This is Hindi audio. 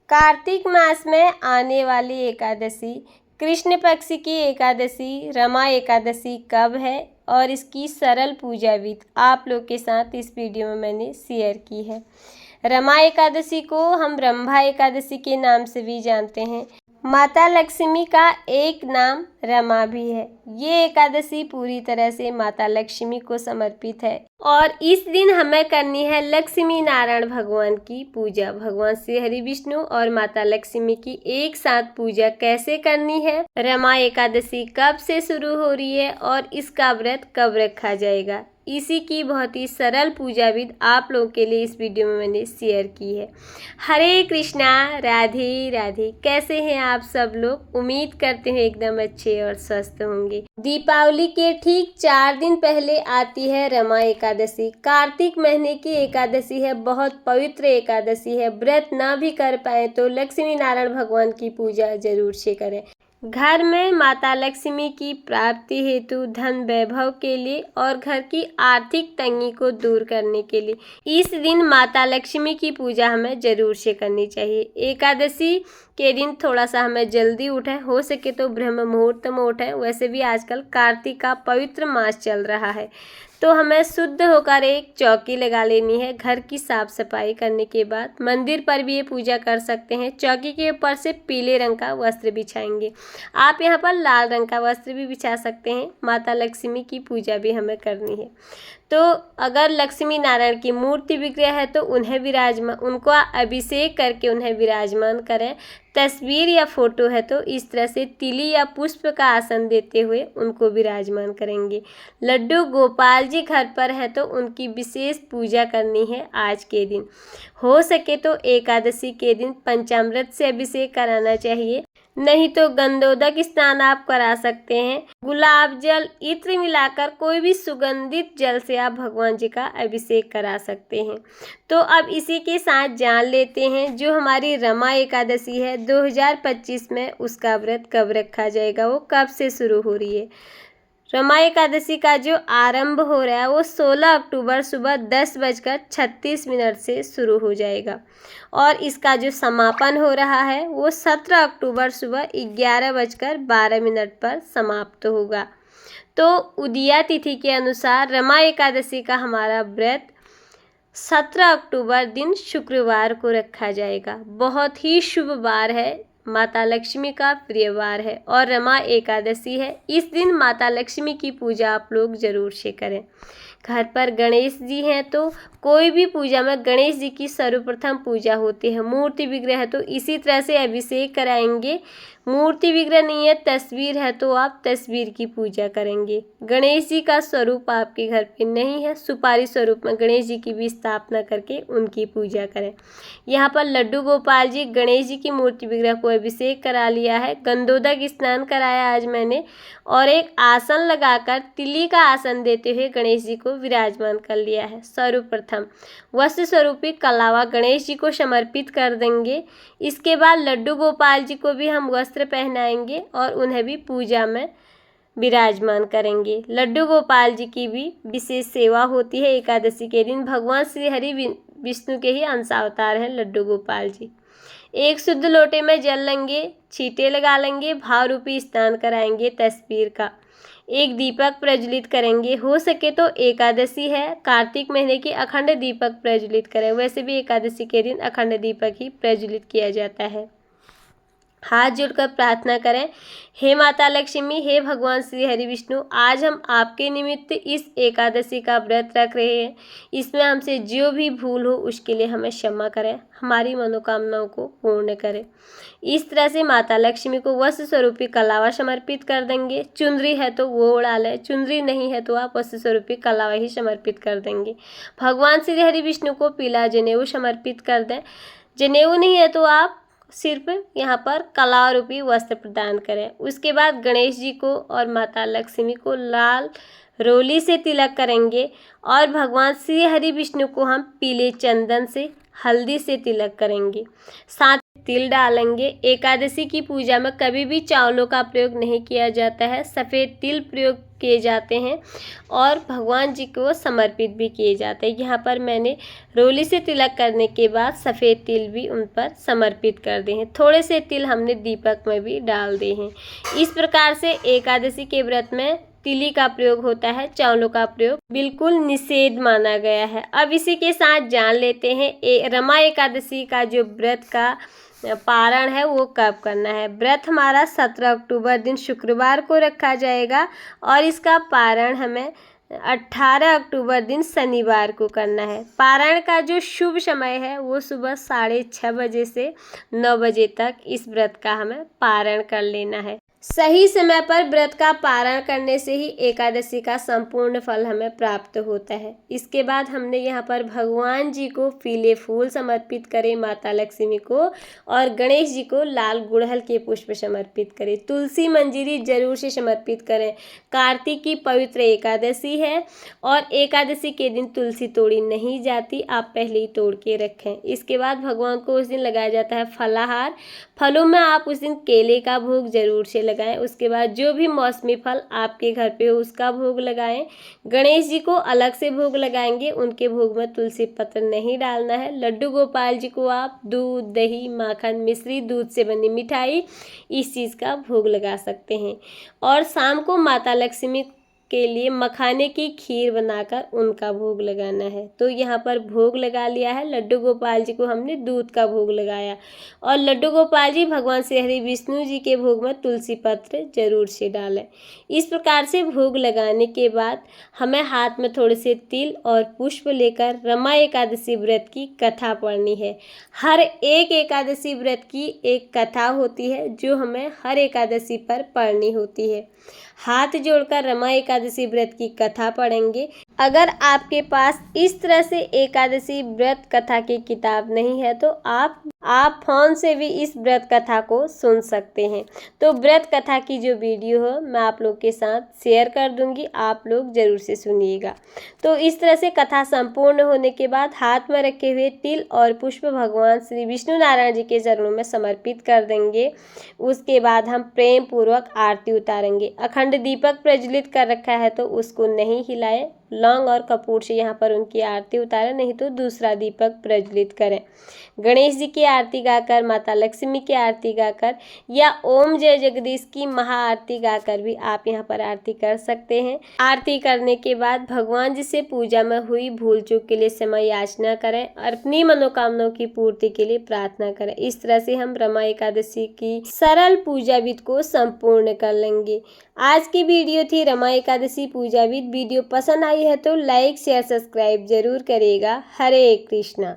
कार्तिक मास में आने वाली एकादशी, कृष्ण पक्ष की एकादशी रमा एकादशी कब है और इसकी सरल पूजा विधि आप लोग के साथ इस वीडियो में मैंने शेयर की है। रमा एकादशी को हम रंभा एकादशी के नाम से भी जानते हैं। माता लक्ष्मी का एक नाम रमा भी है। ये एकादशी पूरी तरह से माता लक्ष्मी को समर्पित है और इस दिन हमें करनी है लक्ष्मी नारायण भगवान की पूजा। भगवान श्री हरि विष्णु और माता लक्ष्मी की एक साथ पूजा कैसे करनी है, रमा एकादशी कब से शुरू हो रही है और इसका व्रत कब रखा जाएगा, इसी की बहुत ही सरल पूजा विधि आप लोगों के लिए इस वीडियो में मैंने शेयर की है। हरे कृष्णा, राधे राधे। कैसे हैं आप सब लोग? उम्मीद करते हैं एकदम अच्छे और स्वस्थ होंगे। दीपावली के ठीक 4 दिन पहले आती है रमा एकादशी। कार्तिक महीने की एकादशी है, बहुत पवित्र एकादशी है। व्रत ना भी कर पाए तो लक्ष्मी नारायण भगवान की पूजा जरूर से करें। घर में माता लक्ष्मी की प्राप्ति हेतु धन वैभव के लिए और घर की आर्थिक तंगी को दूर करने के लिए इस दिन माता लक्ष्मी की पूजा हमें जरूर से करनी चाहिए। एकादशी के दिन थोड़ा सा हमें जल्दी उठें, हो सके तो ब्रह्म मुहूर्त में उठें। वैसे भी आजकल कार्तिक का पवित्र मास चल रहा है तो हमें शुद्ध होकर एक चौकी लगा लेनी है। घर की साफ सफाई करने के बाद मंदिर पर भी ये पूजा कर सकते हैं। चौकी के ऊपर से पीले रंग का वस्त्र बिछाएंगे। आप यहाँ पर लाल रंग का वस्त्र भी बिछा सकते हैं। माता लक्ष्मी की पूजा भी हमें करनी है तो अगर लक्ष्मी नारायण की मूर्ति विग्रह है तो उनको अभिषेक करके उन्हें विराजमान करें। तस्वीर या फोटो है तो इस तरह से तिली या पुष्प का आसन देते हुए उनको विराजमान करेंगे। लड्डू गोपाल जी घर पर है तो उनकी विशेष पूजा करनी है आज के दिन। हो सके तो एकादशी के दिन पंचामृत से अभिषेक कराना चाहिए, नहीं तो गंधोदक स्नान आप करा सकते हैं। गुलाब जल, इत्र मिलाकर कोई भी सुगंधित जल से आप भगवान जी का अभिषेक करा सकते हैं। तो अब इसी के साथ जान लेते हैं जो हमारी रमा एकादशी है 2025 में, उसका व्रत कब रखा जाएगा, वो कब से शुरू हो रही है। रमा एकादशी का जो आरंभ हो रहा है वो 16 अक्टूबर सुबह 10:36 से शुरू हो जाएगा और इसका जो समापन हो रहा है वो 17 अक्टूबर सुबह 11:12 पर समाप्त होगा। तो उदया तिथि के अनुसार रमा एकादशी का हमारा व्रत 17 अक्टूबर दिन शुक्रवार को रखा जाएगा। बहुत ही शुभ वार है, माता लक्ष्मी का प्रिय वार है और रमा एकादशी है। इस दिन माता लक्ष्मी की पूजा आप लोग जरूर से करें। घर पर गणेश जी हैं तो कोई भी पूजा में गणेश जी की सर्वप्रथम पूजा होती है। मूर्ति विग्रह है तो इसी तरह से अभिषेक कराएंगे। मूर्ति विग्रह नहीं है, तस्वीर है तो आप तस्वीर की पूजा करेंगे। गणेश जी का स्वरूप आपके घर पे नहीं है, सुपारी स्वरूप में गणेश जी की भी स्थापना करके उनकी पूजा करें। यहाँ पर लड्डू गोपाल जी, गणेश जी की मूर्ति विग्रह को अभिषेक करा लिया है। गंधोदक स्नान कराया आज मैंने और एक आसन लगाकर तिली का आसन देते हुए गणेश जी को विराजमान कर लिया है। सर्वप्रथम वस्त्र स्वरूपी कलावा गणेश जी को समर्पित कर देंगे। इसके बाद लड्डू गोपाल जी को भी हम वस्त्र पहनाएंगे और उन्हें भी पूजा में विराजमान करेंगे। लड्डू गोपाल जी की भी विशेष सेवा होती है एकादशी के दिन। भगवान श्री हरि विष्णु के ही अंशावतार हैं लड्डू गोपाल जी। एक शुद्ध लोटे में जल लेंगे, छींटे लगा लेंगे, भाव रूपी स्नान कराएंगे तस्वीर का। एक दीपक प्रज्वलित करेंगे। हो सके तो एकादशी है, कार्तिक महीने की अखंड दीपक प्रज्वलित करें। वैसे भी एकादशी के दिन अखंड दीपक ही प्रज्वलित किया जाता है। हाथ जोड़कर प्रार्थना करें, हे माता लक्ष्मी, हे भगवान श्री हरि विष्णु, आज हम आपके निमित्त इस एकादशी का व्रत रख रहे हैं। इसमें हमसे जो भी भूल हो उसके लिए हमें क्षमा करें, हमारी मनोकामनाओं को पूर्ण करें। इस तरह से माता लक्ष्मी को वस्त्र स्वरूपी कलावा समर्पित कर देंगे। चुंदरी है तो वो उड़ा लें, चुंदरी नहीं है तो आप वस्त्र स्वरूपी कलावा ही समर्पित कर देंगे। भगवान श्री हरि विष्णु को पीला जनेऊ समर्पित कर दें। जनेऊ नहीं है तो आप सिर्फ यहाँ पर कला रूपी वस्त्र प्रदान करें। उसके बाद गणेश जी को और माता लक्ष्मी को लाल रोली से तिलक करेंगे और भगवान श्री हरि विष्णु को हम पीले चंदन से, हल्दी से तिलक करेंगे। साथ तिल डालेंगे। एकादशी की पूजा में कभी भी चावलों का प्रयोग नहीं किया जाता है, सफ़ेद तिल प्रयोग किए जाते हैं और भगवान जी को समर्पित भी किए जाते हैं। यहाँ पर मैंने रोली से तिलक करने के बाद सफ़ेद तिल भी उन पर समर्पित कर दिए हैं। थोड़े से तिल हमने दीपक में भी डाल दिए हैं। इस प्रकार से एकादशी के व्रत में तिली का प्रयोग होता है, चावलों का प्रयोग बिल्कुल निषेध माना गया है। अब इसी के साथ जान लेते हैं रमा एकादशी का जो व्रत का पारण है वो कब करना है। व्रत हमारा 17 अक्टूबर दिन शुक्रवार को रखा जाएगा और इसका पारण हमें 18 अक्टूबर दिन शनिवार को करना है। पारण का जो शुभ समय है वो सुबह 6:30 बजे से 9 बजे तक इस व्रत का हमें पारण कर लेना है। सही समय पर व्रत का पारण करने से ही एकादशी का संपूर्ण फल हमें प्राप्त होता है। इसके बाद हमने यहाँ पर भगवान जी को पीले फूल समर्पित करें, माता लक्ष्मी को और गणेश जी को लाल गुड़हल के पुष्प समर्पित करें। तुलसी मंजरी जरूर से समर्पित करें। कार्तिक की पवित्र एकादशी है और एकादशी के दिन तुलसी तोड़ी नहीं जाती, आप पहले ही तोड़ के रखें। इसके बाद भगवान को उस दिन लगाया जाता है फलाहार। फलों में आप उस दिन केले का भोग जरूर से लगाएं। उसके बाद जो भी मौसमी फल आपके घर पे हो उसका भोग लगाएं। गणेश जी को अलग से भोग लगाएंगे, उनके भोग में तुलसी पत्र नहीं डालना है। लड्डू गोपाल जी को आप दूध, दही, माखन, मिश्री, दूध से बनी मिठाई इस चीज़ का भोग लगा सकते हैं। और शाम को माता लक्ष्मी के लिए मखाने की खीर बनाकर उनका भोग लगाना है। तो यहाँ पर भोग लगा लिया है। लड्डू गोपाल जी को हमने दूध का भोग लगाया और लड्डू गोपाल जी भगवान श्री हरि विष्णु जी के भोग में तुलसी पत्र जरूर से डालें। इस प्रकार से भोग लगाने के बाद हमें हाथ में थोड़े से तिल और पुष्प लेकर रमा एकादशी व्रत की कथा पढ़नी है। हर एक एकादशी व्रत की एक कथा होती है जो हमें हर एकादशी पर पढ़नी होती है। हाथ जोड़कर रमा एकादशी व्रत की कथा पढ़ेंगे। अगर आपके पास इस तरह से एकादशी व्रत कथा की किताब नहीं है तो आप फोन से भी इस व्रत कथा को सुन सकते हैं। तो व्रत कथा की जो वीडियो है मैं आप लोग के साथ शेयर कर दूंगी, आप लोग जरूर से सुनिएगा। तो इस तरह से कथा संपूर्ण होने के बाद हाथ में रखे हुए तिल और पुष्प भगवान श्री विष्णु नारायण जी के चरणों में समर्पित कर देंगे। उसके बाद हम प्रेम पूर्वक आरती उतारेंगे। अखंड दीपक प्रज्वलित कर रखा है तो उसको नहीं हिलाएं। लौंग और कपूर से यहाँ पर उनकी आरती उतारें, नहीं तो दूसरा दीपक प्रज्वलित करें। गणेश जी की आरती गाकर, माता लक्ष्मी की आरती गाकर या ओम जय जगदीश की महाआरती गाकर भी आप यहाँ पर आरती कर सकते हैं। आरती करने के बाद भगवान जी से पूजा में हुई भूल चूक के लिए क्षमा याचना करें और अपनी मनोकामनाओं की पूर्ति के लिए प्रार्थना करें। इस तरह से हम रमा एकादशी की सरल पूजा विधि को संपूर्ण कर लेंगे। आज की वीडियो थी रमा एकादशी पूजा विधि। वीडियो पसंद आई है तो लाइक, शेयर, सब्सक्राइब जरूर करिएगा। हरे कृष्णा।